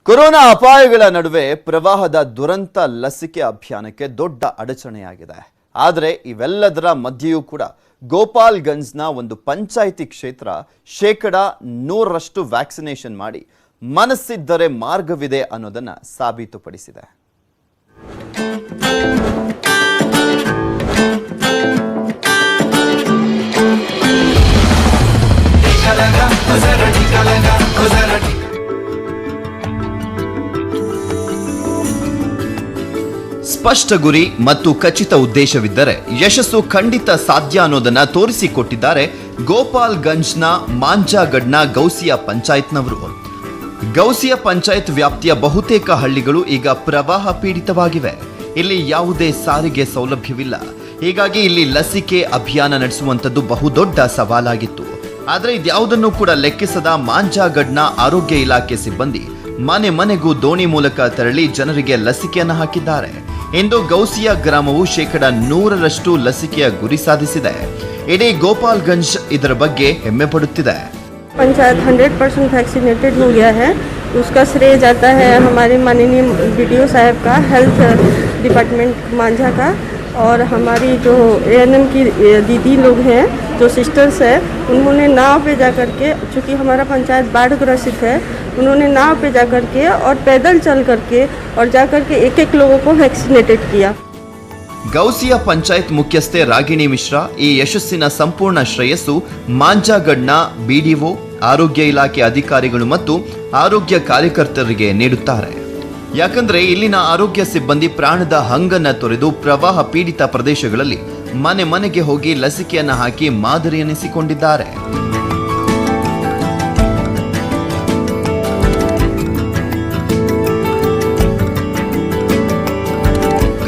Corona ಅಪಾಯಗಳ ನಡುವೆ ಪ್ರವಾಹದ ದುರಂತ ಲಸಿಕೆ ಅಭಿಯಾನಕ್ಕೆ ದೊಡ್ಡ ಅಡಚಣೆಯಾಗಿದೆ. ಆದರೆ ಇವೆಲ್ಲದರ ಮಧ್ಯೆಯೂ ಕೂಡ ಗೋಪಾಲ್ಗಂಜ್ನ ಒಂದು ಪಂಚಾಯಿತಿ ಕ್ಷೇತ್ರ 100% ವ್ಯಾಕ್ಸಿನೇಷನ್ ಮಾಡಿ ಮನಸ್ಸಿದ್ದರೆ ಮಾರ್ಗವಿದೆ ಅನ್ನೋದನ್ನ ಸಾಬೀತುಪಡಿಸಿದೆ. ಸ್ಪಷ್ಟ ಗುರಿ ಮತ್ತು ಖಚಿತ ಉದ್ದೇಶವಿದ್ದರೆ ಯಶಸ್ಸು ಖಂಡಿತ ಸಾಧ್ಯ ಅನ್ನೋದನ್ನ ತೋರಿಸಿಕೊಟ್ಟಿದ್ದಾರೆ ಗೋಪಾಲ್ಗಂಜ್ನ ಮಾಂಜಾಗಡ್ನ ಗೌಸಿಯಾ ಪಂಚಾಯತ್ನವರು. ಗೌಸಿಯಾ ಪಂಚಾಯತ್ ವ್ಯಾಪ್ತಿಯ ಬಹುತೇಕ ಹಳ್ಳಿಗಳು ಈಗ ಪ್ರವಾಹ ಪೀಡಿತವಾಗಿವೆ. ಇಲ್ಲಿ ಯಾವುದೇ ಸಾರಿಗೆ ಸೌಲಭ್ಯವಿಲ್ಲ. ಹೀಗಾಗಿ ಇಲ್ಲಿ ಲಸಿಕೆ ಅಭಿಯಾನ ನಡೆಸುವಂಥದ್ದು ಬಹುದೊಡ್ಡ ಸವಾಲಾಗಿತ್ತು. ಆದರೆ ಇದ್ಯಾವುದನ್ನು ಕೂಡ ಲೆಕ್ಕಿಸದ ಮಾಂಜಾಗಡ್ನ ಆರೋಗ್ಯ ಇಲಾಖೆ ಸಿಬ್ಬಂದಿ ಮನೆ ಮನೆಗೂ ದೋಣಿ ಮೂಲಕ ತೆರಳಿ ಜನರಿಗೆ ಲಸಿಕೆಯನ್ನು ಹಾಕಿದ್ದಾರೆ. ಇಂದು ಗೌಸಿಯಾ ಗ್ರಾಮವು 100% ಲಸಿಕೆಯ ಗುರಿ ಸಾಧಿಸಿದೆ. ಇಡೀ ಗೋಪಾಲ್ಗಂಜ್ ಇದರ ಬಗ್ಗೆ ಹೆಮ್ಮೆ ಪಡುತ್ತಿದೆ. पंचायत 100% वैक्सीनेटेड हो गया है. उसका श्रेय जाता है हमारे माननीय बीडीओ साहब का, हेल्थ डिपार्टमेंट मांझा का, और हमारी जो एएनएम की दीदी लोग हैं, जो सिस्टर्स हैं, उन्होंने नाव पे जा कर के, चूँकि हमारा पंचायत बाढ़ ग्रसित है, उन्होंने नाव पे जा कर के और पैदल चल कर के और जा कर के एक लोगों को वैक्सीनेटेड किया. ಗೌಸಿಯಾ ಪಂಚಾಯತ್ ಮುಖ್ಯಸ್ಥೆ ರಾಗಿಣಿ ಮಿಶ್ರಾ ಈ ಯಶಸ್ಸಿನ ಸಂಪೂರ್ಣ ಶ್ರೇಯಸ್ಸು ಮಾಂಜಾಗಡ್ನ ಬಿಡಿಒ, ಆರೋಗ್ಯ ಇಲಾಖೆ ಅಧಿಕಾರಿಗಳು ಮತ್ತು ಆರೋಗ್ಯ ಕಾರ್ಯಕರ್ತರಿಗೆ ನೀಡುತ್ತಾರೆ. ಯಾಕಂದ್ರೆ ಇಲ್ಲಿನ ಆರೋಗ್ಯ ಸಿಬ್ಬಂದಿ ಪ್ರಾಣದ ಹಂಗನ್ನ ತೊರೆದು ಪ್ರವಾಹ ಪೀಡಿತ ಪ್ರದೇಶಗಳಲ್ಲಿ ಮನೆ ಮನೆಗೆ ಹೋಗಿ ಲಸಿಕೆಯನ್ನ ಹಾಕಿ ಮಾದರಿ ಎನಿಸಿಕೊಂಡಿದ್ದಾರೆ.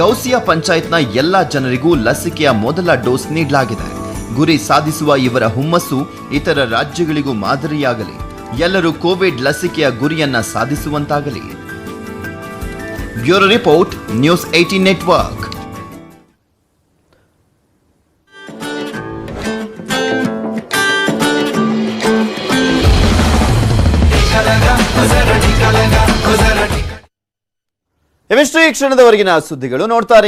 ಗೌಸಿಯಾ ಪಂಚಾಯತ್ನ ಎಲ್ಲಾ ಜನರಿಗೂ ಲಸಿಕೆಯ ಮೊದಲ ಡೋಸ್ ನೀಡಲಾಗಿದೆ. ಗುರಿ ಸಾಧಿಸುವ ಇವರ ಹುಮ್ಮಸ್ಸು ಇತರ ರಾಜ್ಯಗಳಿಗೂ ಮಾದರಿಯಾಗಲಿ. ಎಲ್ಲರೂ ಕೋವಿಡ್ ಲಸಿಕೆಯ ಗುರಿಯನ್ನ ಸಾಧಿಸುವಂತಾಗಲಿ. Bureau report, news 18 network. ಇವಿಷ್ಟು ಈ ಕ್ಷಣದವರೆಗಿನ ಸುದ್ದಿಗಳು. ನೋಡ್ತಾರೆ